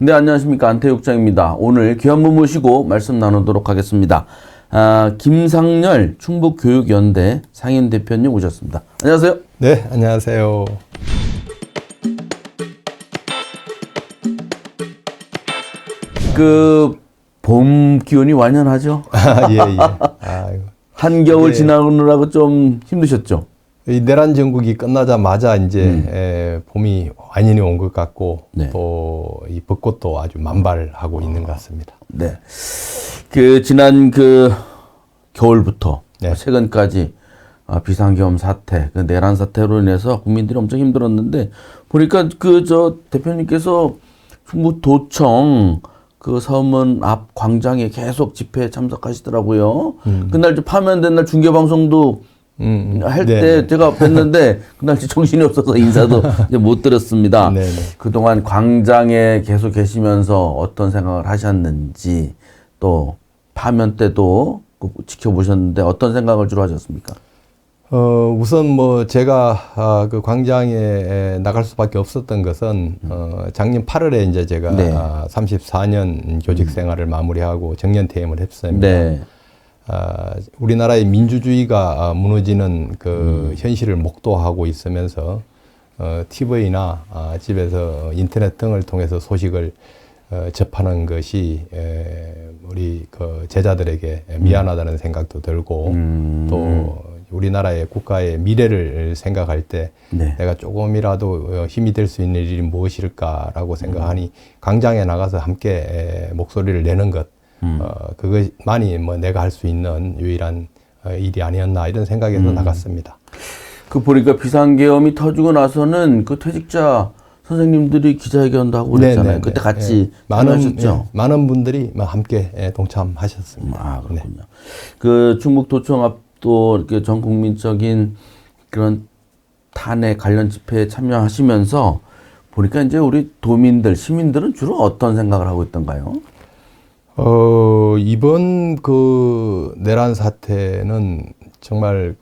네, 안녕하십니까. 안태육장입니다. 오늘 귀한 분 모시고 말씀 나누도록 하겠습니다. 김상렬 충북교육연대 상임대표님 오셨습니다. 안녕하세요. 네, 안녕하세요. 봄 기운이 완연하죠? 예. 아이고. 한겨울 지나느라고 좀 힘드셨죠? 이 내란 전국이 끝나자마자 이제 봄이 완연히 온 것 같고, 네. 또 이 벚꽃도 아주 만발하고 있는 것 같습니다. 네. 지난 겨울부터 네. 최근까지 비상계엄 사태, 내란 사태로 인해서 국민들이 엄청 힘들었는데, 보니까 대표님께서 충북도청 서문 앞 광장에 계속 집회에 참석하시더라고요. 그날 파면된 날 중계방송도 할 때 네. 제가 뵀는데 그날 정신이 없어서 인사도 이제 못 드렸습니다. 네. 그동안 광장에 계속 계시면서 어떤 생각을 하셨는지, 또 파면 때도 지켜보셨는데 어떤 생각을 주로 하셨습니까? 우선 제가 그 광장에 나갈 수밖에 없었던 것은 작년 8월에 이제 제가 네. 34년 교직 생활을 마무리하고 정년퇴임을 했습니다. 네. 우리나라의 민주주의가 무너지는 현실을 목도하고 있으면서 TV나 집에서 인터넷 등을 통해서 소식을 접하는 것이 우리 제자들에게 미안하다는 생각도 들고 또 우리나라의 국가의 미래를 생각할 때 네. 내가 조금이라도 힘이 될 수 있는 일이 무엇일까라고 생각하니 광장에 나가서 함께 목소리를 내는 것, 그것만이 내가 할 수 있는 유일한 일이 아니었나 이런 생각에서 나갔습니다. 보니까 비상계엄이 터지고 나서는 퇴직자 선생님들이 기자회견도 하고 그랬잖아요. 네네네. 그때 같이 많은 참여하셨죠? 많은 분들이 함께 동참하셨습니다. 그렇군요. 충북도청 앞도 이렇게 전 국민적인 그런 탄핵 관련 집회에 참여하시면서 보니까 이제 우리 도민들, 시민들은 주로 어떤 생각을 하고 있던가요? 이번 내란 사태는 정말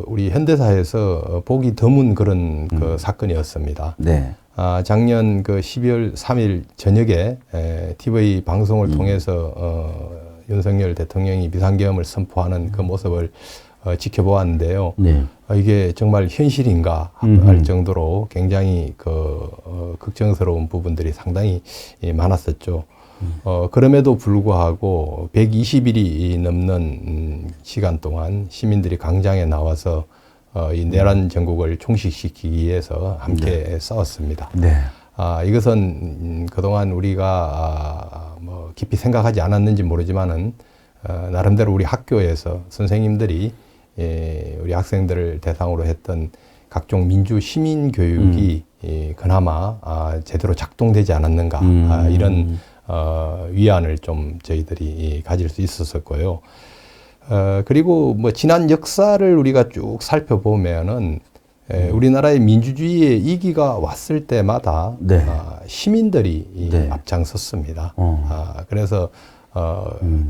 우리 현대사에서 보기 드문 그런 사건이었습니다. 네. 작년 12월 3일 저녁에 TV 방송을 통해서 윤석열 대통령이 비상계엄을 선포하는 그 모습을 지켜보았는데요. 네. 이게 정말 현실인가 할 정도로 굉장히 걱정스러운 부분들이 상당히 많았었죠. 그럼에도 불구하고 120일이 넘는 시간 동안 시민들이 광장에 나와서 이 내란 전국을 종식시키기 위해서 함께 싸웠습니다. 네. 이것은 그동안 우리가 깊이 생각하지 않았는지 모르지만은 나름대로 우리 학교에서 선생님들이 우리 학생들을 대상으로 했던 각종 민주 시민 교육이 그나마 제대로 작동되지 않았는가 이런 위안을 좀 저희들이 가질 수 있었고요. 그리고 지난 역사를 우리가 쭉 살펴보면은 우리나라의 민주주의의 위기가 왔을 때마다 네. 시민들이 네. 앞장섰습니다. 그래서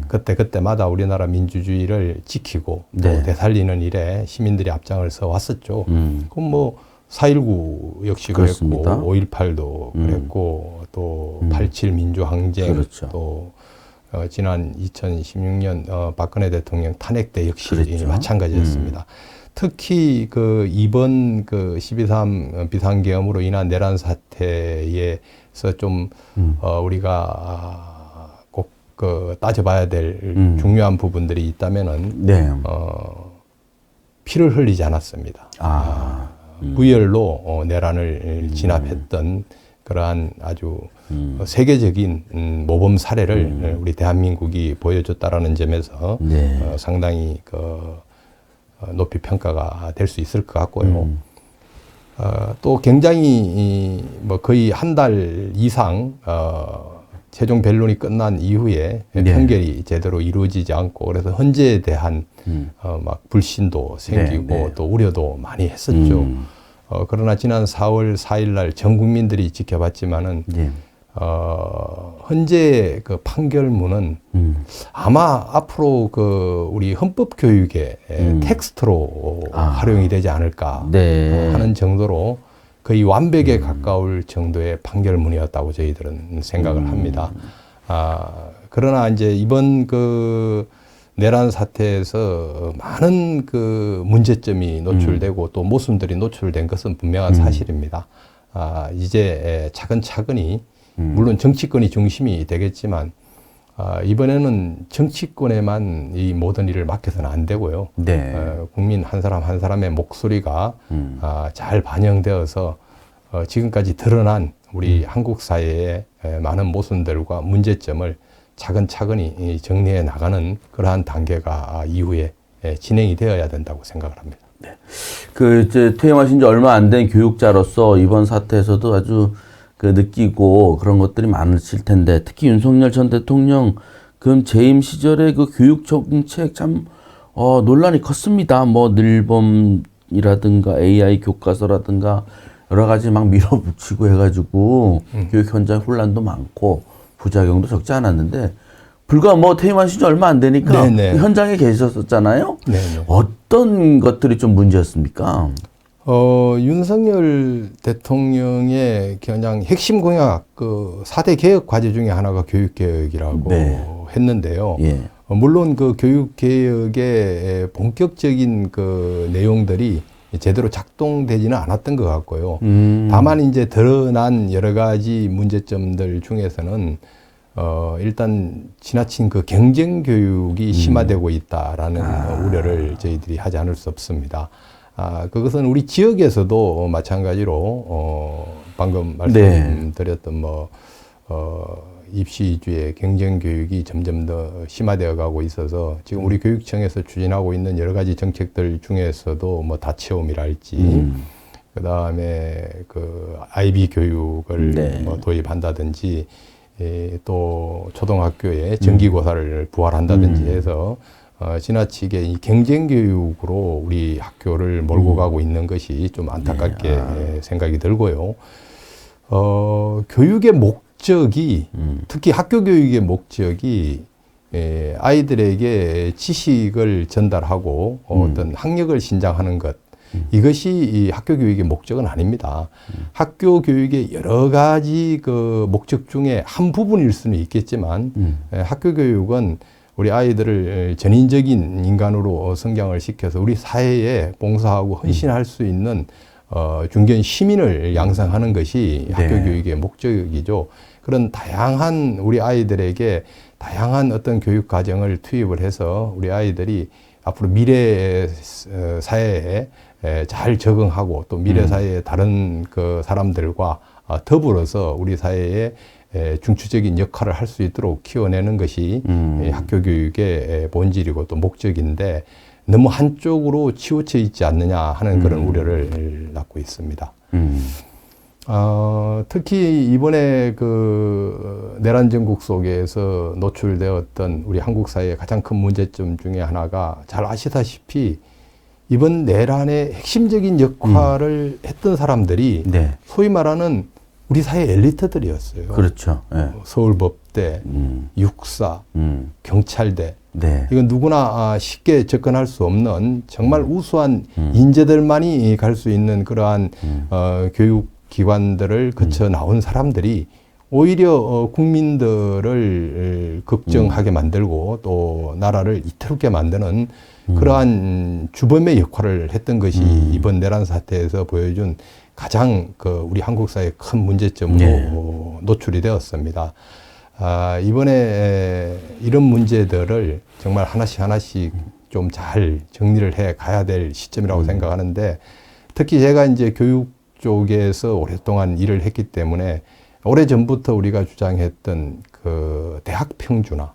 그때마다 우리나라 민주주의를 지키고 네. 또 되살리는 일에 시민들이 앞장을 서 왔었죠. 그럼 4.19 역시 그렇습니다. 그랬고 5.18도 그랬고 또 87 민주항쟁 그렇죠. 또 지난 2016년 박근혜 대통령 탄핵 때 역시 그랬죠. 마찬가지였습니다. 특히 이번 12.3 비상계엄으로 인한 내란 사태에서 좀 우리가 꼭 따져봐야 될 중요한 부분들이 있다면은 네. 피를 흘리지 않았습니다. 부열로 내란을 진압했던 그러한 아주 세계적인 모범 사례를 우리 대한민국이 보여줬다라는 점에서 네. 상당히 높이 평가가 될 수 있을 것 같고요. 또 굉장히 거의 한 달 이상 최종 변론이 끝난 이후에 네. 판결이 제대로 이루어지지 않고 그래서 헌재에 대한 불신도 생기고 네, 네. 또 우려도 많이 했었죠. 그러나 지난 4월 4일 날 전 국민들이 지켜봤지만은 네. 헌재 판결문은 아마 앞으로 우리 헌법 교육의 텍스트로 활용이 되지 않을까 네. 하는 정도로 거의 완벽에 가까울 정도의 판결문이었다고 저희들은 생각을 합니다. 그러나 이제 이번 그 내란 사태에서 많은 그 문제점이 노출되고 또 모순들이 노출된 것은 분명한 사실입니다. 이제 차근차근히 물론 정치권이 중심이 되겠지만 이번에는 정치권에만 이 모든 일을 맡겨서는 안 되고요. 네. 국민 한 사람 한 사람의 목소리가 잘 반영되어서 지금까지 드러난 우리 한국 사회의 많은 모순들과 문제점을 차근차근히 정리해 나가는 그러한 단계가 이후에 진행이 되어야 된다고 생각을 합니다. 네. 그 이제 퇴임하신 지 얼마 안 된 교육자로서 이번 사태에서도 아주 그 느끼고 그런 것들이 많으실 텐데 특히 윤석열 전 대통령 그 재임 시절에 그 교육 정책 참 논란이 컸습니다. 뭐 늘범이라든가 AI 교과서라든가 여러 가지 막 밀어붙이고 해가지고 교육 현장 혼란도 많고 부작용도 적지 않았는데 불과 뭐 퇴임하신 지 얼마 안 되니까 네네. 현장에 계셨었잖아요. 네네. 어떤 것들이 좀 문제였습니까? 윤석열 대통령의 그냥 핵심 공약, 그 4대 개혁 과제 중에 하나가 교육개혁이라고 네. 했는데요. 예. 물론 그 교육개혁의 본격적인 그 내용들이 제대로 작동되지는 않았던 것 같고요. 다만 이제 드러난 여러 가지 문제점들 중에서는 일단 지나친 그 경쟁 교육이 심화되고 있다라는 우려를 저희들이 하지 않을 수 없습니다. 그것은 우리 지역에서도 마찬가지로 방금 말씀드렸던 뭐 입시 위주의 경쟁 교육이 점점 더 심화되어 가고 있어서 지금 우리 교육청에서 추진하고 있는 여러 가지 정책들 중에서도 뭐 다채움이랄지 그다음에 그 IB 교육을 뭐 도입한다든지 또 초등학교에 정기고사를 부활한다든지 해서 지나치게 이 경쟁 교육으로 우리 학교를 몰고 가고 있는 것이 좀 안타깝게 생각이 들고요. 교육의 목적이 특히 학교 교육의 목적이 아이들에게 지식을 전달하고 어떤 학력을 신장하는 것 이것이 이 학교 교육의 목적은 아닙니다. 학교 교육의 여러 가지 그 목적 중에 한 부분일 수는 있겠지만 학교 교육은 우리 아이들을 전인적인 인간으로 성장을 시켜서 우리 사회에 봉사하고 헌신할 수 있는 중견 시민을 양성하는 것이 학교 교육의 목적이죠. 그런 다양한 우리 아이들에게 다양한 어떤 교육 과정을 투입을 해서 우리 아이들이 앞으로 미래 사회에 잘 적응하고 또 미래 사회의 다른 그 사람들과 더불어서 우리 사회에 중추적인 역할을 할 수 있도록 키워내는 것이 학교 교육의 본질이고 또 목적인데 너무 한쪽으로 치우쳐 있지 않느냐 하는 그런 우려를 낳고 있습니다. 특히 이번에 그 내란 전국 속에서 노출되었던 우리 한국 사회의 가장 큰 문제점 중에 하나가 잘 아시다시피 이번 내란의 핵심적인 역할을 했던 사람들이 소위 말하는 우리 사회 엘리트들이었어요. 그렇죠. 네. 서울법대, 육사, 경찰대. 네. 이건 누구나 쉽게 접근할 수 없는 정말 우수한 인재들만이 갈 수 있는 그러한 교육기관들을 거쳐 나온 사람들이 오히려 국민들을 걱정하게 만들고 또 나라를 이태롭게 만드는 그러한 주범의 역할을 했던 것이 이번 내란 사태에서 보여준 가장 그 우리 한국 사회의 큰 문제점으로 노출이 되었습니다. 이번에 이런 문제들을 정말 하나씩 좀 잘 정리를 해 가야 될 시점이라고 생각하는데 특히 제가 이제 교육 쪽에서 오랫동안 일을 했기 때문에 오래전부터 우리가 주장했던 그 대학 평준화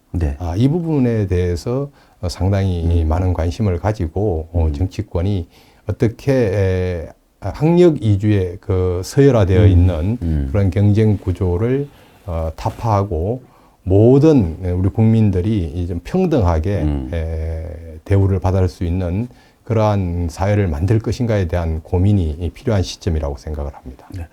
이 부분에 대해서 상당히 많은 관심을 가지고 정치권이 어떻게 학력 위주의 그 서열화되어 있는 그런 경쟁 구조를 타파하고 모든 우리 국민들이 좀 평등하게 대우를 받을 수 있는 그러한 사회를 만들 것인가에 대한 고민이 필요한 시점이라고 생각을 합니다. 네.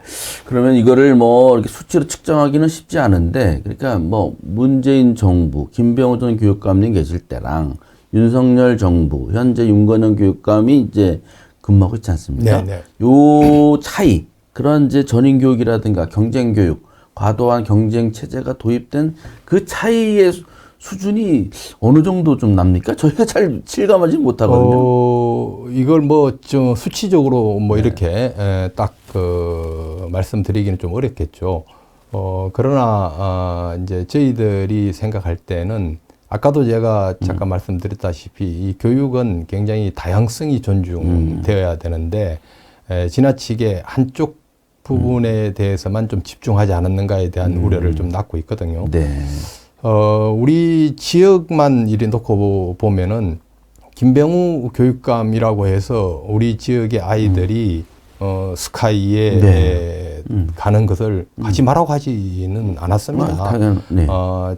그러면 이거를 뭐 이렇게 수치로 측정하기는 쉽지 않은데, 그러니까 뭐 문재인 정부, 김병호 전 교육감님 계실 때랑 윤석열 정부, 현재 윤건영 교육감이 이제 근무하고 있지 않습니까? 네네. 요 차이, 그런 이제 전인 교육이라든가 경쟁 교육, 과도한 경쟁 체제가 도입된 그 차이의 수준이 어느 정도 좀 납니까? 저희가 잘 실감하지 못하거든요. 이걸 뭐 좀 수치적으로 뭐 이렇게 딱 말씀드리기는 좀 어렵겠죠. 그러나 이제 저희들이 생각할 때는 아까도 제가 잠깐 말씀드렸다시피 이 교육은 굉장히 다양성이 존중되어야 되는데 지나치게 한쪽 부분에 대해서만 좀 집중하지 않았는가에 대한 우려를 좀 낳고 있거든요. 네. 우리 지역만 이리 놓고 보면은 김병우 교육감이라고 해서 우리 지역의 아이들이 스카이에 네. 가는 것을 가지 말라고 하지는 않았습니다. 네.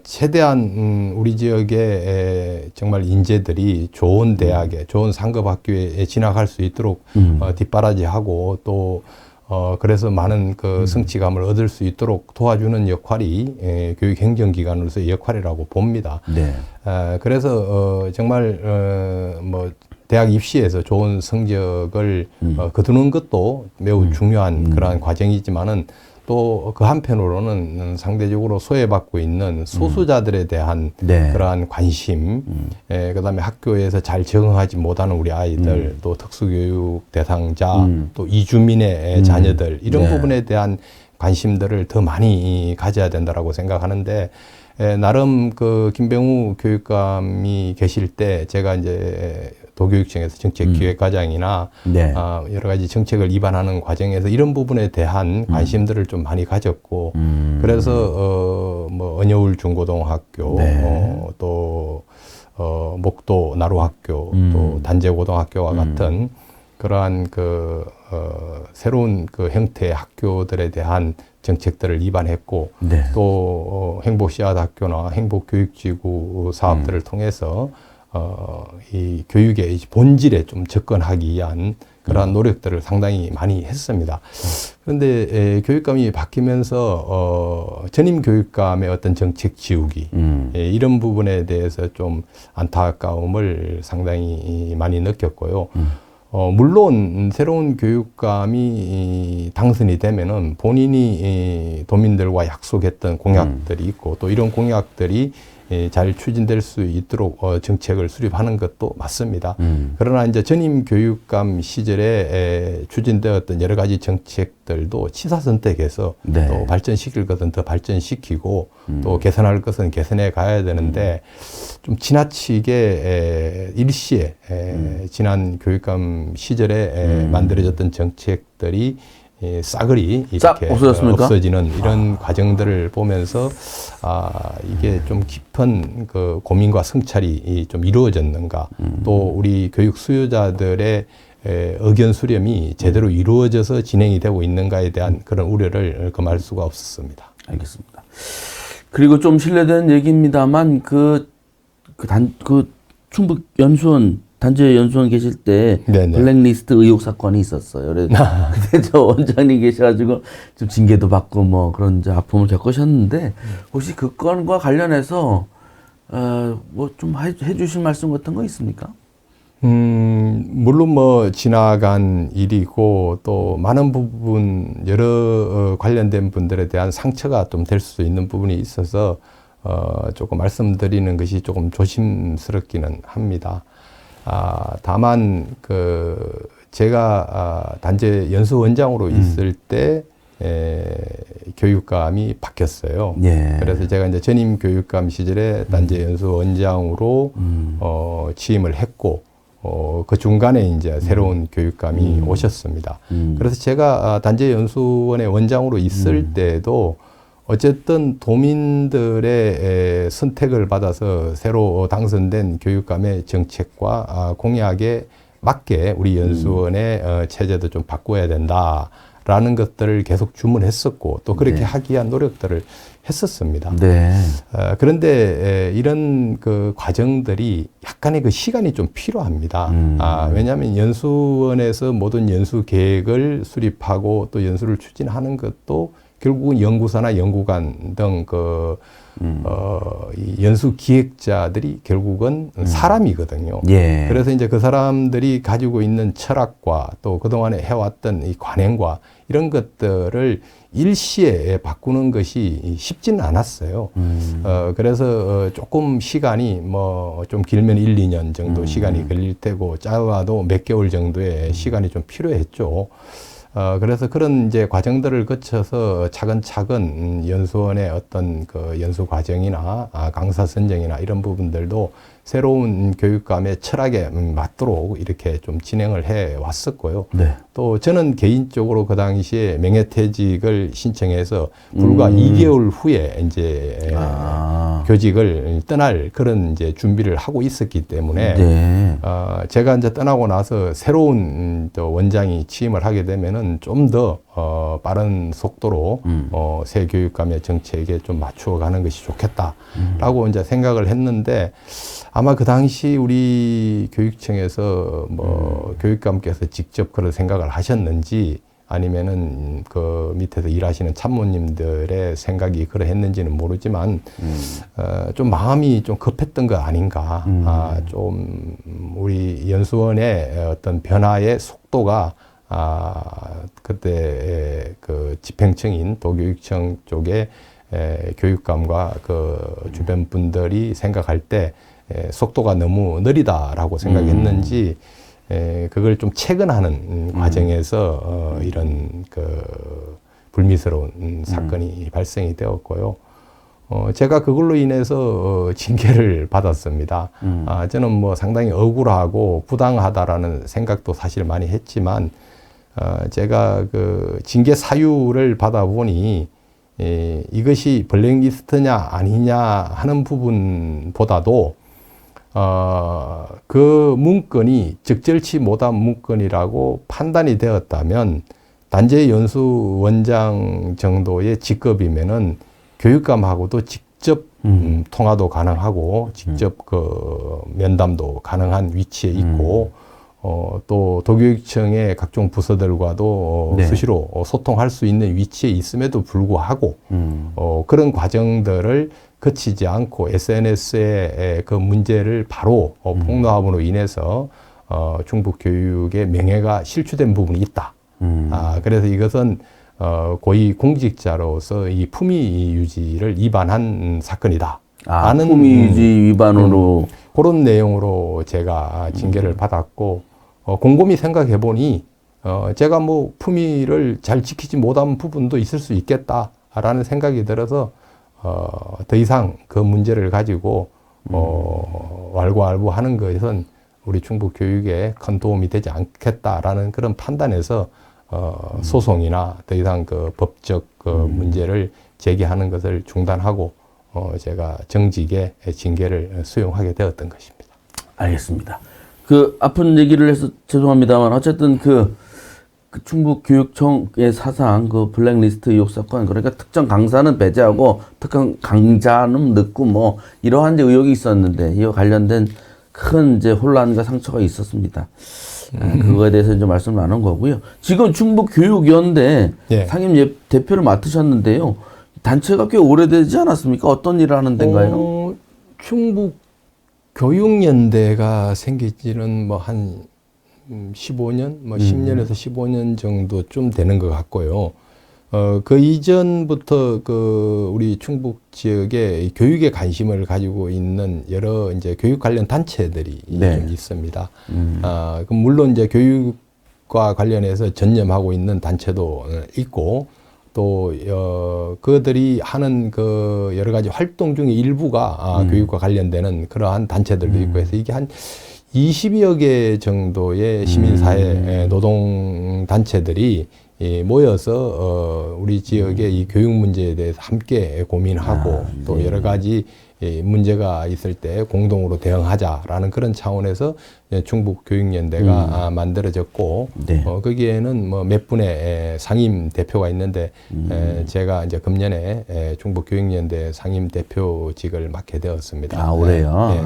최대한 우리 지역의 정말 인재들이 좋은 대학에, 좋은 상급 학교에 진학할 수 있도록 뒷바라지하고 또 그래서 많은 그 성취감을 얻을 수 있도록 도와주는 역할이 교육행정기관으로서의 역할이라고 봅니다. 네. 그래서 정말 뭐 대학 입시에서 좋은 성적을 거두는 것도 매우 중요한 그러한 과정이지만은 또 그 한편으로는 상대적으로 소외받고 있는 소수자들에 대한 네. 그러한 관심, 그다음에 학교에서 잘 적응하지 못하는 우리 아이들, 또 특수교육 대상자, 또 이주민의 자녀들 이런 네. 부분에 대한 관심들을 더 많이 가져야 된다라고 생각하는데 나름 그 김병우 교육감이 계실 때 제가 이제 도교육청에서 정책기획과장이나 네. 여러 가지 정책을 입안하는 과정에서 이런 부분에 대한 관심들을 좀 많이 가졌고 그래서 뭐 언여울 중고등학교 네. 또 목도 나루학교 또 단재고등학교와 같은 그러한 새로운 그 형태의 학교들에 대한 정책들을 입안했고 네. 또 행복씨앗학교나 행복교육지구 사업들을 통해서 이 교육의 본질에 좀 접근하기 위한 그러한 노력들을 상당히 많이 했습니다. 그런데 교육감이 바뀌면서 전임 교육감의 어떤 정책 지우기 이런 부분에 대해서 좀 안타까움을 상당히 많이 느꼈고요. 물론 새로운 교육감이 당선이 되면은 본인이 도민들과 약속했던 공약들이 있고 또 이런 공약들이 잘 추진될 수 있도록 정책을 수립하는 것도 맞습니다. 그러나 이제 전임 교육감 시절에 추진되었던 여러 가지 정책들도 치사 선택해서 네. 또 발전시킬 것은 더 발전시키고 또 개선할 것은 개선해 가야 되는데 좀 지나치게 일시에 지난 교육감 시절에 만들어졌던 정책들이 싸그리 이렇게 없어지는 이런 과정들을 보면서 이게 좀 깊은 그 고민과 성찰이 좀 이루어졌는가 또 우리 교육 수요자들의 의견 수렴이 제대로 이루어져서 진행이 되고 있는가에 대한 그런 우려를 금할 수가 없었습니다. 알겠습니다. 그리고 좀 실례되는 얘기입니다만 충북 연수원 단재 연수원 계실 때 네네. 블랙리스트 의혹 사건이 있었어요. 그때 저 원장님 계셔가지고 좀 징계도 받고 뭐 그런 이제 아픔을 겪으셨는데 혹시 그 건과 관련해서 뭐 좀 해주실 말씀 같은 거 있습니까? 물론 뭐 지나간 일이고 또 많은 부분 여러 관련된 분들에 대한 상처가 좀 될 수 있는 부분이 있어서 조금 말씀드리는 것이 조금 조심스럽기는 합니다. 다만 제가 단재 연수원장으로 있을 때 교육감이 바뀌었어요. 예. 그래서 제가 이제 전임 교육감 시절에 단재 연수원장으로 취임을 했고 그 중간에 이제 새로운 교육감이 오셨습니다. 그래서 제가 단재 연수원의 원장으로 있을 때도 어쨌든 도민들의 선택을 받아서 새로 당선된 교육감의 정책과 공약에 맞게 우리 연수원의 체제도 좀 바꿔야 된다라는 것들을 계속 주문했었고 또 그렇게 네. 하기 위한 노력들을 했었습니다. 네. 그런데 이런 그 과정들이 약간의 그 시간이 좀 필요합니다. 왜냐하면 연수원에서 모든 연수 계획을 수립하고 또 연수를 추진하는 것도 결국은 연구소나 연구관 등 이 연수 기획자들이 결국은 사람이거든요. 예. 그래서 이제 그 사람들이 가지고 있는 철학과 또 그동안에 해왔던 이 관행과 이런 것들을 일시에 바꾸는 것이 쉽지는 않았어요. 그래서 조금 시간이 뭐 좀 길면 1, 2년 정도 시간이 걸릴 테고 짧아도 몇 개월 정도의 시간이 좀 필요했죠. 그래서 그런 이제 과정들을 거쳐서 차근차근 연수원의 어떤 그 연수 과정이나 강사 선정이나 이런 부분들도 새로운 교육감의 철학에 맞도록 이렇게 좀 진행을 해 왔었고요. 네. 또 저는 개인적으로 그 당시에 명예퇴직을 신청해서 불과 2개월 후에 이제 교직을 떠날 그런 이제 준비를 하고 있었기 때문에 네. 제가 이제 떠나고 나서 새로운 또 원장이 취임을 하게 되면은 좀 더 빠른 속도로 새 교육감의 정책에 좀 맞추어 가는 것이 좋겠다라고 이제 생각을 했는데 아마 그 당시 우리 교육청에서 뭐 교육감께서 직접 그런 생각을 하셨는지 아니면은 그 밑에서 일하시는 참모님들의 생각이 그러했는지는 모르지만 좀 마음이 좀 급했던 거 아닌가. 좀 우리 연수원의 어떤 변화의 속도가 그때 그 집행청인 도교육청 쪽에 교육감과 그 주변 분들이 생각할 때 속도가 너무 느리다라고 생각했는지 그걸 좀 체근하는 과정에서 이런 그 불미스러운 사건이 발생이 되었고요. 제가 그걸로 인해서 징계를 받았습니다. 저는 뭐 상당히 억울하고 부당하다라는 생각도 사실 많이 했지만 제가 그 징계 사유를 받아보니 이것이 블랙리스트냐 아니냐 하는 부분보다도 그 문건이 적절치 못한 문건이라고 판단이 되었다면 단재 연수원장 정도의 직급이면은 교육감하고도 직접 통화도 가능하고 직접 그 면담도 가능한 위치에 있고 또 도교육청의 각종 부서들과도 네. 수시로 소통할 수 있는 위치에 있음에도 불구하고 그런 과정들을 거치지 않고 SNS의 그 문제를 바로 폭로함으로 인해서 충북 교육의 명예가 실추된 부분이 있다. 그래서 이것은 고위 공직자로서 이 품위 유지를 위반한 사건이다. 라는 품위 유지 위반으로 그런 내용으로 제가 징계를 받았고 곰곰이 생각해 보니 제가 뭐 품위를 잘 지키지 못한 부분도 있을 수 있겠다라는 생각이 들어서 더 이상 그 문제를 가지고 왈가왈부하는 것은 우리 충북 교육에 큰 도움이 되지 않겠다라는 그런 판단에서 소송이나 더 이상 그 법적 그 문제를 제기하는 것을 중단하고 제가 정직의 징계를 수용하게 되었던 것입니다. 알겠습니다. 그 아픈 얘기를 해서 죄송합니다만 어쨌든 그 충북교육청의 사상 그 블랙리스트 의혹 사건 그러니까 특정 강사는 배제하고 특정 강자는 넣고 뭐 이러한 이제 의혹이 있었는데 이와 관련된 큰 이제 혼란과 상처가 있었습니다. 그거에 대해서 이제 말씀을 나눈 거고요. 지금 충북교육연대 예. 상임 대표를 맡으셨는데요. 단체가 꽤 오래되지 않았습니까? 어떤 일을 하는 데인가요? 충북 교육연대가 생긴 지는 뭐 한 15년, 뭐 10년에서 15년 정도 좀 되는 것 같고요. 그 이전부터 그 우리 충북 지역에 교육에 관심을 가지고 있는 여러 이제 교육 관련 단체들이 네. 좀 있습니다. 그 물론 이제 교육과 관련해서 전념하고 있는 단체도 있고 또 그들이 하는 그 여러 가지 활동 중에 일부가 교육과 관련되는 그러한 단체들도 있고 해서 이게 한 20여 개 정도의 시민사회 노동 단체들이 모여서 우리 지역의 이 교육 문제에 대해서 함께 고민하고 또 여러 가지 문제가 있을 때 공동으로 대응하자라는 그런 차원에서 충북교육연대가 만들어졌고 네. 거기에는 뭐 몇 분의 상임 대표가 있는데 제가 이제 금년에 충북교육연대 상임 대표직을 맡게 되었습니다. 올해요? 네.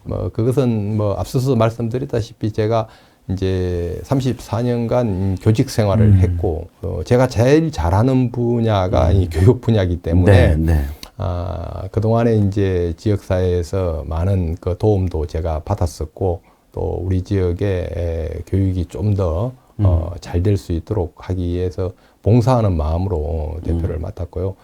뭐 그것은 뭐 앞서서 말씀드렸다시피 제가 이제 34년간 교직 생활을 했고 제가 제일 잘하는 분야가 이 교육 분야이기 때문에 그동안에 이제 지역사회에서 많은 그 도움도 제가 받았었고 또 우리 지역의 교육이 좀 더 잘 될 수 있도록 하기 위해서 봉사하는 마음으로 대표를 맡았고요.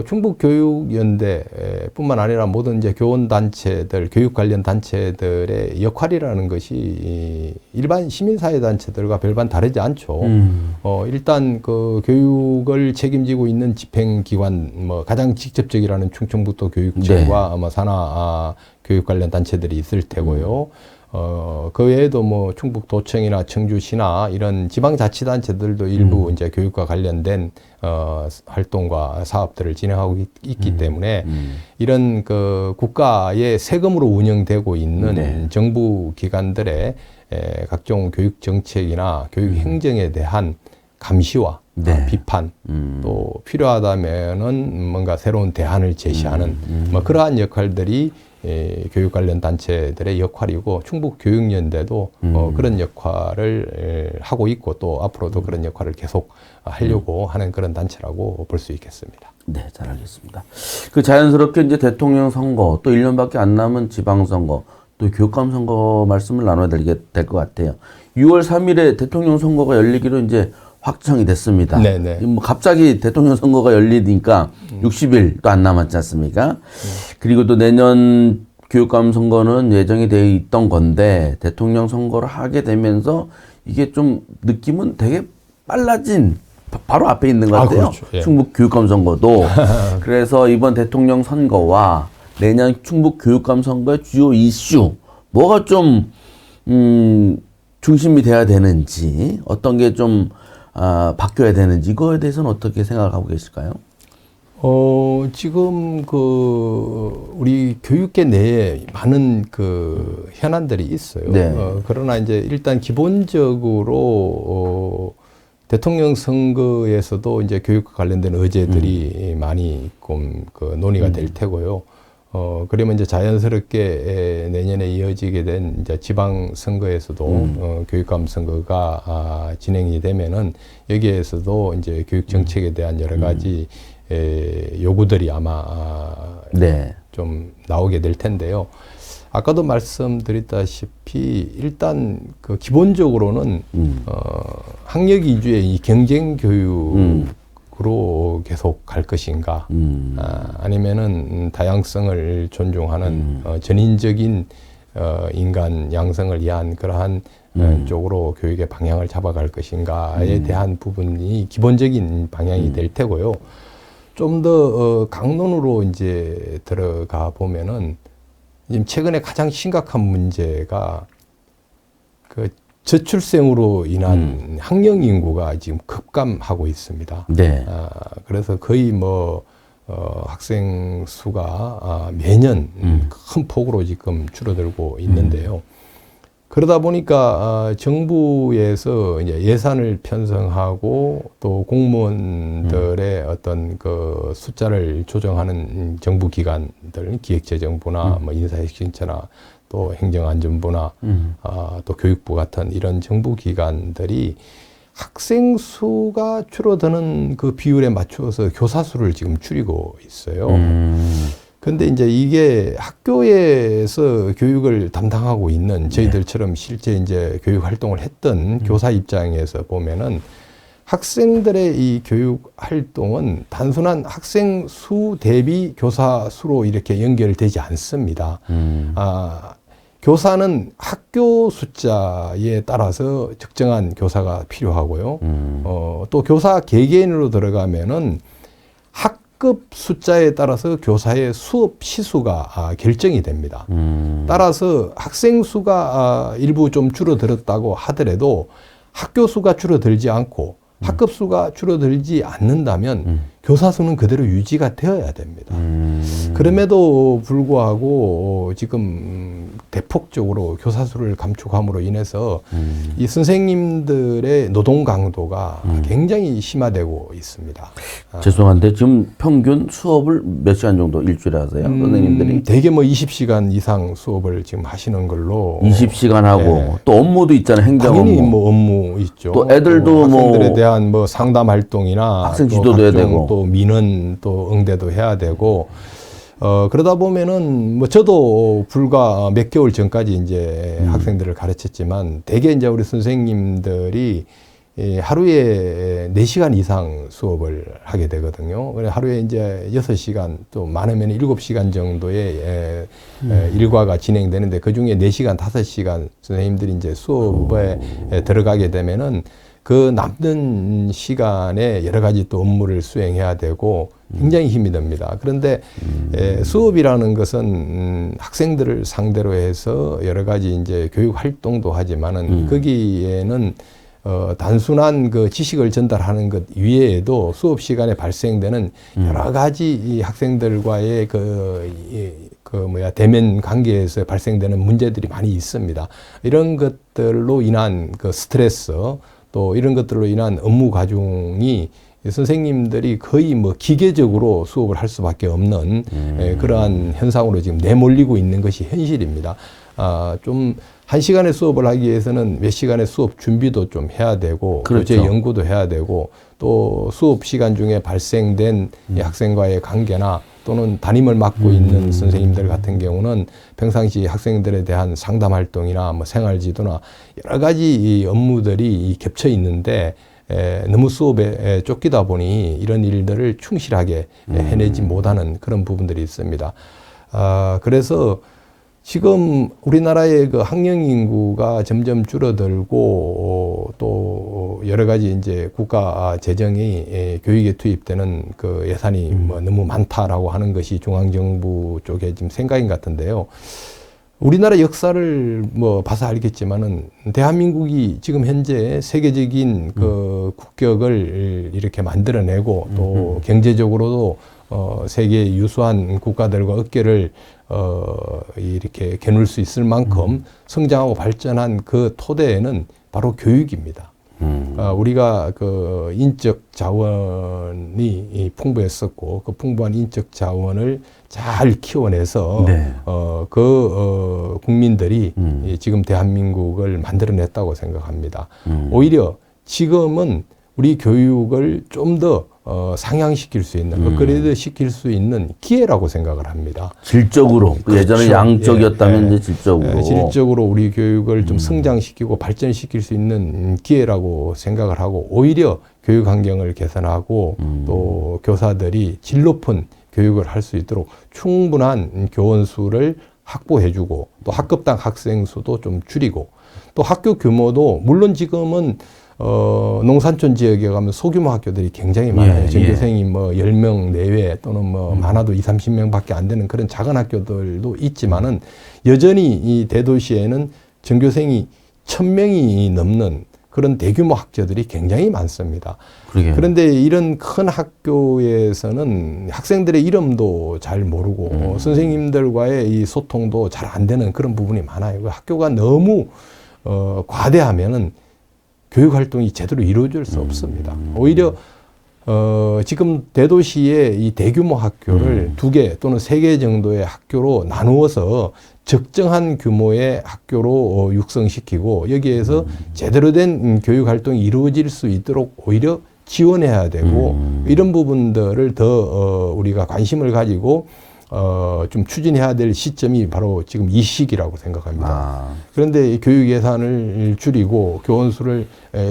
충북교육연대뿐만 아니라 모든 이제 교원단체들, 교육 관련 단체들의 역할이라는 것이 일반 시민사회단체들과 별반 다르지 않죠. 일단 그 교육을 책임지고 있는 집행기관, 가장 직접적이라는 충청북도 교육청과 아마 산하 교육 관련 단체들이 있을 테고요. 그 외에도 뭐 충북도청이나 청주시나 이런 지방자치단체들도 일부 이제 교육과 관련된 활동과 사업들을 진행하고 있기 때문에 이런 그 국가의 세금으로 운영되고 있는 정부 기관들의 각종 교육 정책이나 교육 행정에 대한 감시와 비판 또 필요하다면은 뭔가 새로운 대안을 제시하는 뭐 그러한 역할들이 교육 관련 단체들의 역할이고 충북교육연대도 그런 역할을 하고 있고 또 앞으로도 그런 역할을 계속 하려고 하는 그런 단체라고 볼 수 있겠습니다. 네, 잘 알겠습니다. 그 자연스럽게 이제 대통령 선거 또 1년밖에 안 남은 지방선거 또 교육감 선거 말씀을 나눠야 될 것 같아요. 6월 3일에 대통령 선거가 열리기로 이제 확정이 됐습니다. 네네. 뭐 갑자기 대통령 선거가 열리니까 60일도 안 남았지 않습니까? 그리고 또 내년 교육감 선거는 예정이 되어 있던 건데 대통령 선거를 하게 되면서 이게 좀 느낌은 되게 빨라진 바로 앞에 있는 것 같아요. 그렇죠. 예. 충북 교육감 선거도. 그래서 이번 대통령 선거와 내년 충북 교육감 선거의 주요 이슈 뭐가 좀 중심이 돼야 되는지 어떤 게좀 바뀌어야 되는지 이거에 대해서는 어떻게 생각하고 계실까요? 지금 우리 교육계 내에 많은 현안들이 있어요. 네. 그러나 이제 일단 기본적으로 대통령 선거에서도 이제 교육과 관련된 의제들이 많이 논의가 될 테고요. 그러면 이제 자연스럽게 내년에 이어지게 된 이제 지방 선거에서도 교육감 선거가 진행이 되면은 여기에서도 이제 교육 정책에 대한 여러 가지 요구들이 아마 좀 나오게 될 텐데요. 아까도 말씀드렸다시피 일단 기본적으로는 학력 위주의 이 경쟁 교육으로 계속 갈 것인가, 아니면은 다양성을 존중하는 전인적인 인간 양성을 위한 그러한 쪽으로 교육의 방향을 잡아갈 것인가에 대한 부분이 기본적인 방향이 될 테고요. 좀 더 강론으로 이제 들어가 보면은 지금 최근에 가장 심각한 문제가 저출생으로 인한 학령 인구가 지금 급감하고 있습니다. 네. 그래서 거의 학생 수가 매년 큰 폭으로 지금 줄어들고 있는데요. 그러다 보니까 정부에서 이제 예산을 편성하고 또 공무원들의 어떤 숫자를 조정하는 정부 기관들, 기획재정부나 뭐 인사혁신처나 또 행정안전부나 또 교육부 같은 이런 정부 기관들이 학생 수가 줄어드는 그 비율에 맞추어서 교사 수를 지금 줄이고 있어요. 근데 이제 이게 학교에서 교육을 담당하고 있는 저희들처럼 실제 이제 교육 활동을 했던 교사 입장에서 보면은 학생들의 이 교육 활동은 단순한 학생 수 대비 교사 수로 이렇게 연결되지 않습니다. 교사는 학교 숫자에 따라서 적정한 교사가 필요하고요. 또 교사 개개인으로 들어가면은 학급 숫자에 따라서 교사의 수업 시수가 결정이 됩니다. 따라서 학생 수가 일부 좀 줄어들었다고 하더라도 학교 수가 줄어들지 않고 학급 수가 줄어들지 않는다면 교사 수는 그대로 유지가 되어야 됩니다. 그럼에도 불구하고 지금 대폭적으로 교사 수를 감축함으로 인해서 이 선생님들의 노동 강도가 굉장히 심화되고 있습니다. 죄송한데 지금 평균 수업을 몇 시간 정도 일주일에 하세요? 선생님들이? 대개 20시간 이상 수업을 지금 하시는 걸로. 20시간 하고 또 업무도 있잖아요. 행정 당연히 업무. 업무 있죠. 또 애들도 학생들에 대한 상담 활동이나 학생 지도도 해야 되고 또 민원 또 응대도 해야 되고 그러다 보면은 뭐 저도 불과 몇 개월 전까지 이제 학생들을 가르쳤지만 대개 이제 우리 선생님들이 하루에 4시간 이상 수업을 하게 되거든요. 그래 하루에 이제 6시간 또 많으면 7시간 정도의 일과가 진행되는데 그중에 4시간, 5시간 선생님들이 이제 수업에 들어가게 되면은 그 남는 시간에 여러 가지 또 업무를 수행해야 되고 굉장히 힘이 듭니다. 그런데 수업이라는 것은 학생들을 상대로 해서 여러 가지 이제 교육 활동도 하지만은 거기에는 단순한 그 지식을 전달하는 것 이외에도 수업 시간에 발생되는 여러 가지 이 학생들과의 대면 관계에서 발생되는 문제들이 많이 있습니다. 이런 것들로 인한 그 스트레스 또 이런 것들로 인한 업무 과중이 선생님들이 거의 뭐 기계적으로 수업을 할 수밖에 없는 그러한 현상으로 지금 내몰리고 있는 것이 현실입니다. 좀 1시간의 수업을 하기 위해서는 몇 시간의 수업 준비도 좀 해야 되고 그렇죠. 교재 연구도 해야 되고 또 수업 시간 중에 발생된 이 학생과의 관계나 또는 담임을 맡고 있는 선생님들 같은 경우는 평상시 학생들에 대한 상담 활동이나 뭐 생활지도나 여러 가지 이 업무들이 겹쳐 있는데 너무 수업에 쫓기다 보니 이런 일들을 충실하게 해내지 못하는 그런 부분들이 있습니다. 그래서 지금 우리나라의 그 학령 인구가 점점 줄어들고 또 여러 가지 이제 국가 재정이 교육에 투입되는 그 예산이 뭐 너무 많다라고 하는 것이 중앙정부 쪽에 지금 생각인 것 같은데요. 우리나라 역사를 뭐 봐서 알겠지만은 대한민국이 지금 현재 세계적인 그 국격을 이렇게 만들어내고 또 경제적으로도 세계 유수한 국가들과 어깨를 이렇게 겨눌 수 있을 만큼 성장하고 발전한 그 토대에는 바로 교육입니다. 우리가 그 인적 자원이 풍부했었고 그 풍부한 인적 자원을 잘 키워내서 네. 국민들이 지금 대한민국을 만들어냈다고 생각합니다. 오히려 지금은 우리 교육을 좀 더 상향시킬 수 있는, 업그레이드 시킬 수 있는 기회라고 생각을 합니다. 질적으로 그렇죠. 예전에 양적이었다면 이제 질적으로 질적으로 우리 교육을 좀 성장시키고 발전시킬 수 있는 기회라고 생각을 하고 오히려 교육 환경을 개선하고 또 교사들이 질 높은 교육을 할 수 있도록 충분한 교원 수를 확보해주고 또 학급당 학생 수도 좀 줄이고 또 학교 규모도 물론 지금은 농산촌 지역에 가면 소규모 학교들이 굉장히 많아요. 전교생이 뭐 10명 내외 또는 뭐 많아도 20-30명밖에 안 되는 그런 작은 학교들도 있지만은 여전히 이 대도시에는 전교생이 1000명이 넘는 그런 대규모 학교들이 굉장히 많습니다. 그러게요. 그런데 이런 큰 학교에서는 학생들의 이름도 잘 모르고 선생님들과의 이 소통도 잘 안 되는 그런 부분이 많아요. 그 학교가 너무 과대하면은 교육 활동이 제대로 이루어질 수 없습니다. 오히려 지금 대도시의 이 대규모 학교를 2개 또는 3개 정도의 학교로 나누어서 적정한 규모의 학교로 육성시키고 여기에서 제대로 된 교육 활동이 이루어질 수 있도록 오히려 지원해야 되고 이런 부분들을 더 우리가 관심을 가지고 좀 추진해야 될 시점이 바로 지금 이 시기라고 생각합니다. 그런데 이 교육 예산을 줄이고 교원 수를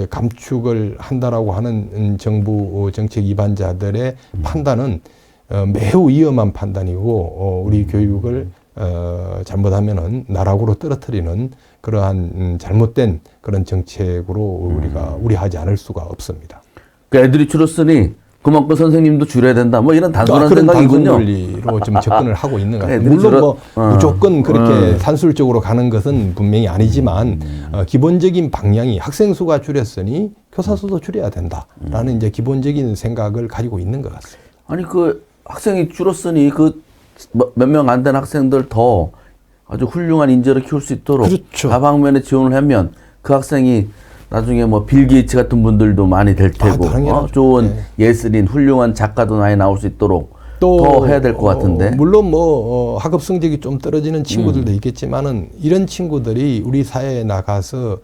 감축을 한다라고 하는 정부 정책 위반자들의 판단은 매우 위험한 판단이고 우리 교육을 잘못하면은 나락으로 떨어뜨리는 그러한 잘못된 그런 정책으로 우리가 우려하지 않을 수가 없습니다. 그러니까 애들이 줄었으니 그만큼 선생님도 줄여야 된다. 뭐 이런 단순한 그런 생각이군요. 단순 논리로 좀 접근을 하고 있는 것 같아요. 애들이 물론 뭐 줄어- 무조건 그렇게 산술적으로 가는 것은 분명히 아니지만 기본적인 방향이 학생 수가 줄였으니 교사 수도 줄여야 된다라는 이제 기본적인 생각을 가지고 있는 것 같습니다. 아니 그 학생이 줄었으니 그 몇 명 안 된 학생들 더 아주 훌륭한 인재를 키울 수 있도록 그렇죠. 다방면에 지원을 하면 그 학생이 나중에 뭐 빌 게이츠 같은 분들도 많이 될 테고 당연하죠. 좋은 예술인 훌륭한 작가도 많이 나올 수 있도록 더 해야 될 것 같은데. 물론 뭐 학업 성적이 좀 떨어지는 친구들도 있겠지만은 이런 친구들이 우리 사회에 나가서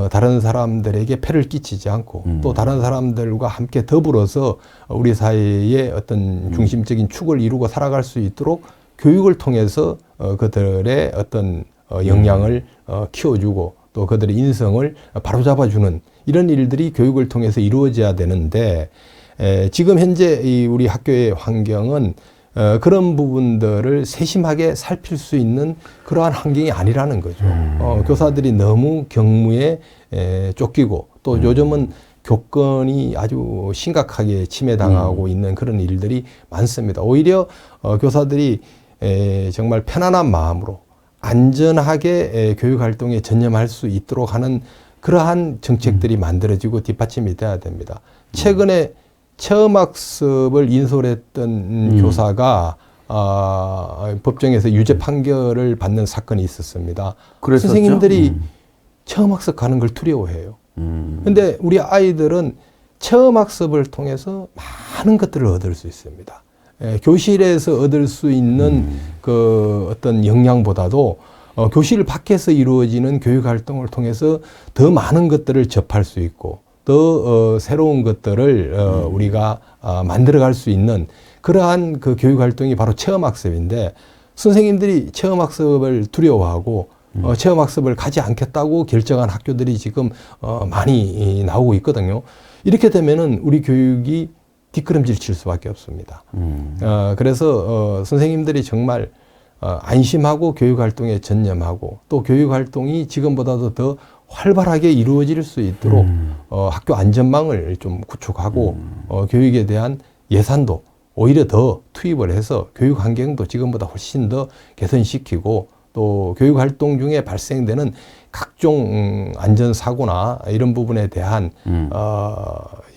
다른 사람들에게 폐를 끼치지 않고 또 다른 사람들과 함께 더불어서 우리 사회의 어떤 중심적인 축을 이루고 살아갈 수 있도록 교육을 통해서 그들의 어떤 역량을 키워주고 또 그들의 인성을 바로잡아주는 이런 일들이 교육을 통해서 이루어져야 되는데 지금 현재 이 우리 학교의 환경은 그런 부분들을 세심하게 살필 수 있는 그러한 환경이 아니라는 거죠. 교사들이 너무 경무에 쫓기고 또 요즘은 교권이 아주 심각하게 침해당하고 있는 그런 일들이 많습니다. 오히려 교사들이 정말 편안한 마음으로 안전하게 교육활동에 전념할 수 있도록 하는 그러한 정책들이 만들어지고 뒷받침이 돼야 됩니다. 최근에 체험학습을 인솔했던 교사가 법정에서 유죄 판결을 받는 사건이 있었습니다. 그랬었죠? 선생님들이 체험학습 가는 걸 두려워해요. 근데 우리 아이들은 체험학습을 통해서 많은 것들을 얻을 수 있습니다. 교실에서 얻을 수 있는 그 어떤 역량보다도 교실 밖에서 이루어지는 교육활동을 통해서 더 많은 것들을 접할 수 있고 더 새로운 것들을 우리가 만들어갈 수 있는 그러한 그 교육활동이 바로 체험학습인데 선생님들이 체험학습을 두려워하고 체험학습을 가지 않겠다고 결정한 학교들이 지금 많이 나오고 있거든요. 이렇게 되면은 우리 교육이 뒷걸음질 칠 수밖에 없습니다. 그래서 선생님들이 정말 안심하고 교육활동에 전념하고 또 교육활동이 지금보다도 더 활발하게 이루어질 수 있도록 학교 안전망을 좀 구축하고 교육에 대한 예산도 오히려 더 투입을 해서 교육 환경도 지금보다 훨씬 더 개선시키고 또 교육활동 중에 발생되는 각종 안전사고나 이런 부분에 대한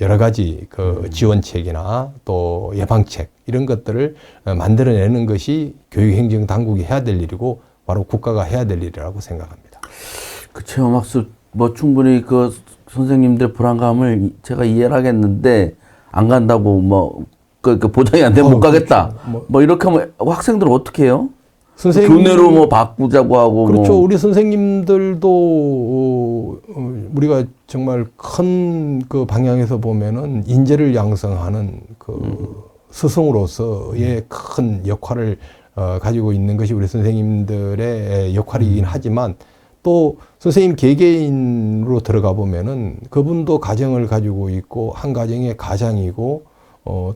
여러 가지 그 지원책이나 또 예방책 이런 것들을 만들어내는 것이 교육행정당국이 해야 될 일이고 바로 국가가 해야 될 일이라고 생각합니다. 그 체험학습 뭐 충분히 그 선생님들 불안감을 제가 이해를 하겠는데 안 간다고 뭐 그 보장이 안 되면 못 가겠다. 그렇죠. 뭐 이렇게 하면 학생들은 어떻게 해요? 선생님, 교내로 뭐 바꾸자고 하고 그렇죠. 뭐. 우리 선생님들도 우리가 정말 큰 그 방향에서 보면은 인재를 양성하는 그 스승으로서의 큰 역할을 가지고 있는 것이 우리 선생님들의 역할이긴 하지만 또 선생님 개개인으로 들어가 보면은 그분도 가정을 가지고 있고 한 가정의 가장이고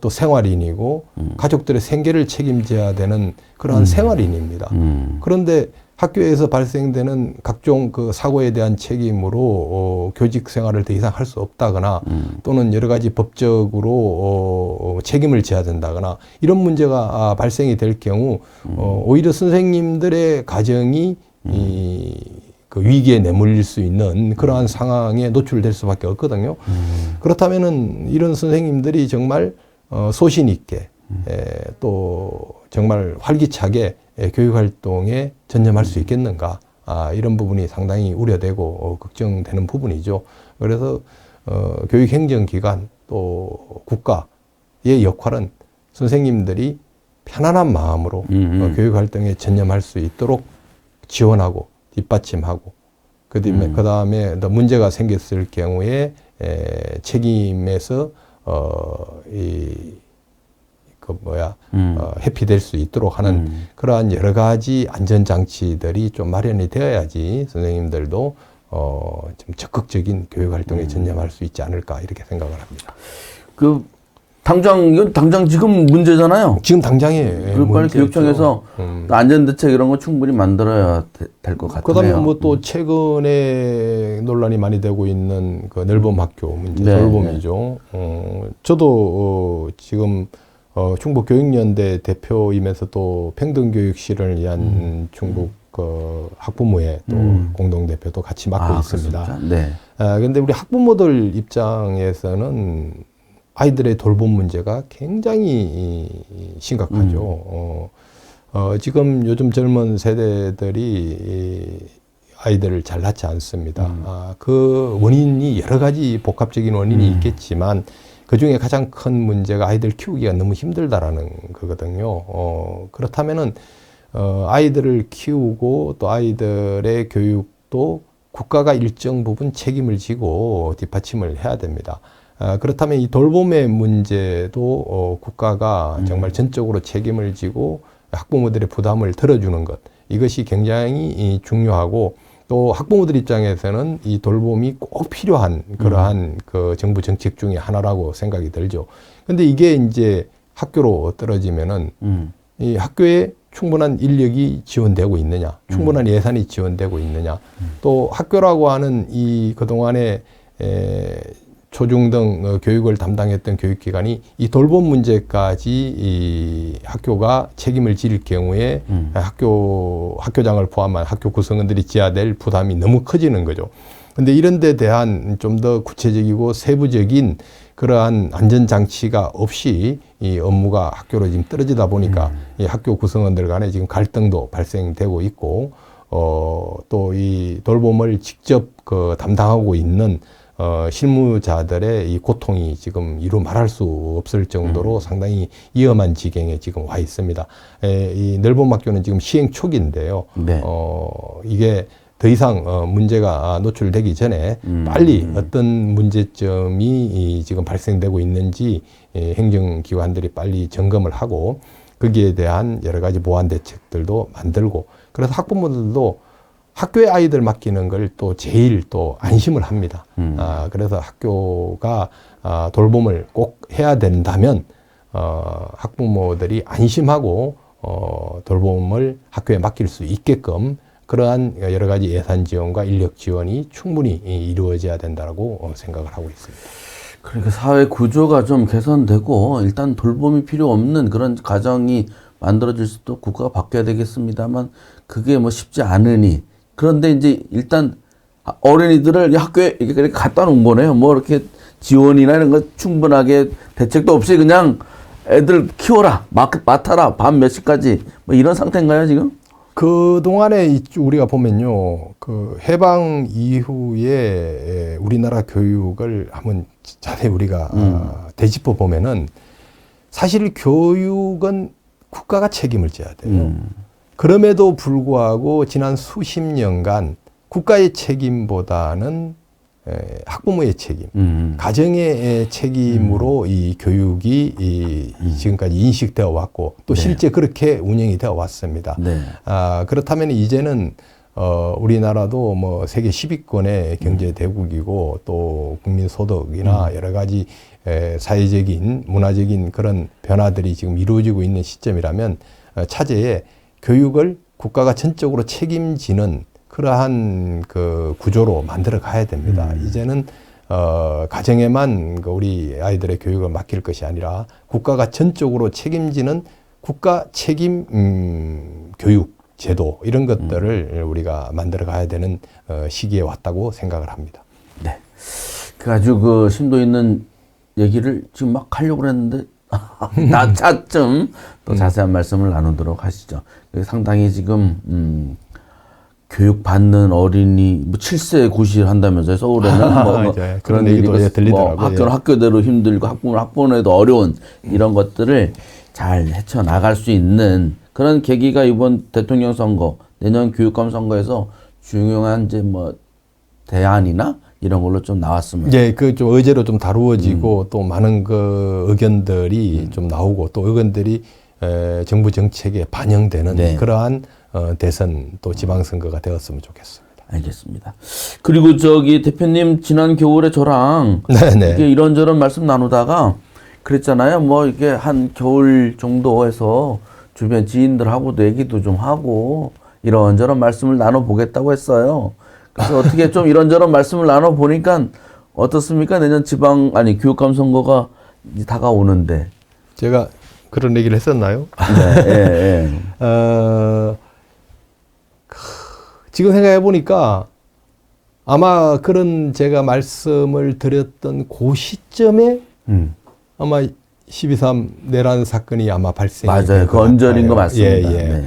또 생활인이고 가족들의 생계를 책임져야 되는 그러한 생활인입니다. 그런데 학교에서 발생되는 각종 그 사고에 대한 책임으로 교직 생활을 더 이상 할 수 없다거나 또는 여러 가지 법적으로 책임을 져야 된다거나 이런 문제가 발생이 될 경우 오히려 선생님들의 가정이 그 위기에 내몰릴 수 있는 그러한 상황에 노출될 수밖에 없거든요. 그렇다면은 이런 선생님들이 정말 소신 있게 또 정말 활기차게 교육 활동에 전념할 수 있겠는가? 이런 부분이 상당히 우려되고 걱정되는 부분이죠. 그래서 교육행정기관 또 국가의 역할은 선생님들이 편안한 마음으로 교육 활동에 전념할 수 있도록 지원하고 뒷받침하고 그다음에 더 문제가 생겼을 경우에 책임에서 회피될 수 있도록 하는 그러한 여러 가지 안전장치들이 좀 마련이 되어야지 선생님들도 좀 적극적인 교육 활동에 전념할 수 있지 않을까 이렇게 생각을 합니다. 이건 당장 지금 문제잖아요. 지금 당장에 빨리 교육청에서 안전대책 이런 거 충분히 만들어야 될 것 같아요. 그다음에 뭐 또 최근에 논란이 많이 되고 있는 그 넓음 학교 문제, 네, 넓음이죠. 저도 지금 충북 교육연대 대표이면서 또 평등교육 실현을 위한 충북 학부모회 또 공동대표도 같이 맡고 있습니다. 그렇습니까? 네. 그런데 우리 학부모들 입장에서는 아이들의 돌봄 문제가 굉장히 심각하죠. 지금 요즘 젊은 세대들이 아이들을 잘 낳지 않습니다. 그 원인이 여러 가지 복합적인 원인이 있겠지만 그 중에 가장 큰 문제가 아이들 키우기가 너무 힘들다라는 거거든요. 그렇다면은 아이들을 키우고 또 아이들의 교육도 국가가 일정 부분 책임을 지고 뒷받침을 해야 됩니다. 그렇다면 이 돌봄의 문제도 국가가 정말 전적으로 책임을 지고 학부모들의 부담을 덜어주는 것, 이것이 굉장히 중요하고, 또 학부모들 입장에서는 이 돌봄이 꼭 필요한 그러한 그 정부 정책 중에 하나라고 생각이 들죠. 근데 이게 이제 학교로 떨어지면은 이 학교에 충분한 인력이 지원되고 있느냐, 충분한 예산이 지원되고 있느냐, 또 학교라고 하는 이 그동안에 초중등 교육을 담당했던 교육기관이 이 돌봄 문제까지 이 학교가 책임을 질 경우에 학교장을 포함한 학교 구성원들이 져야 될 부담이 너무 커지는 거죠. 근데 이런 데 대한 좀 더 구체적이고 세부적인 그러한 안전장치가 없이 이 업무가 학교로 지금 떨어지다 보니까 이 학교 구성원들 간에 지금 갈등도 발생되고 있고, 또 이 돌봄을 직접 그 담당하고 있는 실무자들의 이 고통이 지금 이루 말할 수 없을 정도로 상당히 위험한 지경에 지금 와 있습니다. 이 늘봄학교는 지금 시행 초기인데요. 네. 이게 더 이상 문제가 노출되기 전에 빨리 어떤 문제점이 지금 발생되고 있는지 행정기관들이 빨리 점검을 하고 거기에 대한 여러 가지 보완 대책들도 만들고, 그래서 학부모들도 학교에 아이들 맡기는 걸 또 제일 또 안심을 합니다. 그래서 학교가 돌봄을 꼭 해야 된다면 학부모들이 안심하고 돌봄을 학교에 맡길 수 있게끔 그러한 여러 가지 예산 지원과 인력 지원이 충분히 이루어져야 된다고 생각을 하고 있습니다. 그러니까 사회 구조가 좀 개선되고 일단 돌봄이 필요 없는 그런 가정이 만들어질 수도 국가가 바뀌어야 되겠습니다만 그게 뭐 쉽지 않으니, 그런데 이제 일단 어린이들을 학교에 이렇게 갖다 놓은 거네요. 뭐 이렇게 지원이나 이런 거 충분하게 대책도 없이 그냥 애들 키워라, 맡아라, 밤 몇 시까지 뭐 이런 상태인가요 지금? 그동안에 우리가 보면요, 그 해방 이후에 우리나라 교육을 한번 자세히 우리가 되짚어 보면은 사실 교육은 국가가 책임을 져야 돼요. 그럼에도 불구하고 지난 수십 년간 국가의 책임보다는 학부모의 책임, 가정의 책임으로 이 교육이 지금까지 인식되어 왔고 또 실제 그렇게 운영이 되어 왔습니다. 네. 그렇다면 이제는 우리나라도 뭐 세계 10위권의 경제 대국이고 또 국민 소득이나 여러 가지 사회적인 문화적인 그런 변화들이 지금 이루어지고 있는 시점이라면 차제에 교육을 국가가 전적으로 책임지는 그러한 그 구조로 만들어 가야 됩니다. 이제는 가정에만 그 우리 아이들의 교육을 맡길 것이 아니라 국가가 전적으로 책임지는 국가 책임 교육 제도, 이런 것들을 우리가 만들어 가야 되는 시기에 왔다고 생각을 합니다. 네. 그 아주 그 심도 있는 얘기를 지금 막 하려고 그랬는데 차츰 또 자세한 말씀을 나누도록 하시죠. 상당히 지금 교육받는 어린이 뭐 7세 구실 한다면서요. 서울에는 뭐 그런 얘기도 들리더라고요. 학교대로 힘들고 학부모에도 어려운 이런 것들을 잘 헤쳐나갈 수 있는 그런 계기가 이번 대통령 선거, 내년 교육감 선거에서 중요한 이제 뭐 대안이나 이런 걸로 좀 나왔으면. 예, 그 좀 의제로 좀 다루어지고 또 많은 그 의견들이 좀 나오고 또 의견들이 정부 정책에 반영되는 그러한 대선 또 지방선거가 되었으면 좋겠습니다. 알겠습니다. 그리고 저기 대표님 지난 겨울에 저랑 이게 이런저런 말씀 나누다가 그랬잖아요. 뭐 이게 한 겨울 정도 해서 주변 지인들하고도 얘기도 좀 하고 이런저런 말씀을 나눠보겠다고 했어요. 그래서 어떻게 좀 이런저런 말씀을 나눠보니까 어떻습니까? 내년 교육감 선거가 이제 다가오는데. 제가 그런 얘기를 했었나요? 네, 지금 생각해 보니까 아마 그런 제가 말씀을 드렸던 그 시점에 아마 12.3 내란 사건이 아마 발생이 맞아요. 그 언저리인 거 맞습니다. 네.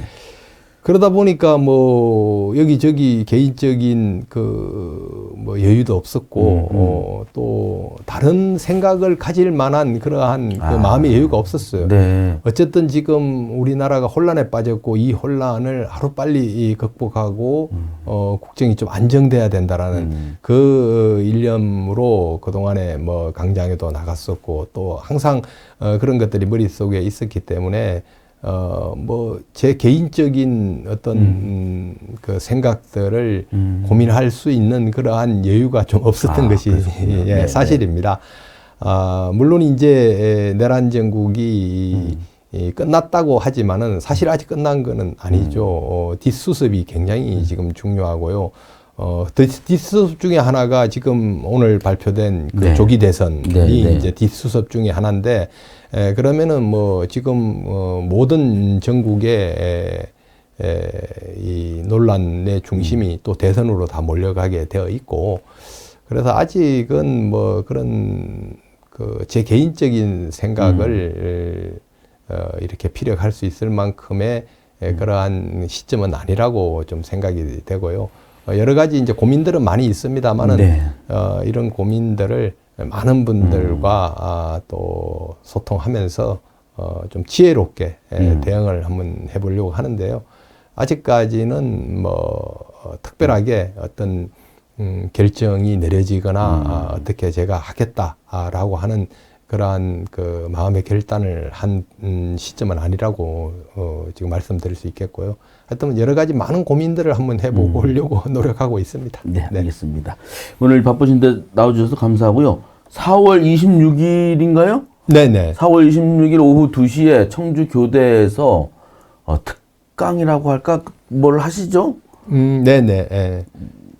그러다 보니까 뭐 여기저기 개인적인 그 뭐 여유도 없었고 또 다른 생각을 가질 만한 그러한 그 마음의 여유가 없었어요. 네. 어쨌든 지금 우리나라가 혼란에 빠졌고 이 혼란을 하루빨리 극복하고 국정이 좀 안정돼야 된다라는 그 일념으로 그동안에 뭐 강장에도 나갔었고 또 항상 그런 것들이 머릿속에 있었기 때문에 뭐 제 개인적인 어떤 그 생각들을 고민할 수 있는 그러한 여유가 좀 없었던 것이 예, 네, 사실입니다. 물론 이제 내란 정국이 끝났다고 하지만은 사실 아직 끝난 거는 아니죠. 뒷수습이 굉장히 지금 중요하고요. 뒷수습 중에 하나가 지금 오늘 발표된 그 네. 조기 대선이 네, 네. 이제 뒷수습 중에 하나인데, 그러면은 뭐 지금 모든 전국의 이 논란의 중심이 또 대선으로 다 몰려가게 되어 있고, 그래서 아직은 뭐 그런 그 제 개인적인 생각을 이렇게 피력할 수 있을 만큼의 그러한 시점은 아니라고 좀 생각이 되고요. 여러 가지 이제 고민들은 많이 있습니다만은 네. 이런 고민들을 많은 분들과 또 소통하면서 좀 지혜롭게 대응을 한번 해보려고 하는데요. 아직까지는 뭐 특별하게 어떤 결정이 내려지거나 어떻게 제가 하겠다라고 하는 그러한 그 마음의 결단을 한 시점은 아니라고 지금 말씀드릴 수 있겠고요. 하여튼 여러 가지 많은 고민들을 한번 해보려고 노력하고 있습니다. 네, 알겠습니다. 오늘 바쁘신데 나와주셔서 감사하고요. 4월 26일인가요? 네네. 4월 26일 오후 2시에 청주 교대에서 특강이라고 할까? 뭘 하시죠? 네네. 예.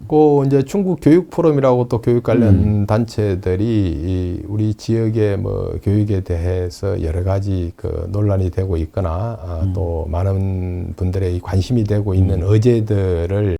그 이제 충북 교육 포럼이라고 또 교육 관련 단체들이 우리 지역의 뭐 교육에 대해서 여러 가지 그 논란이 되고 있거나 또 많은 분들의 관심이 되고 있는 의제들을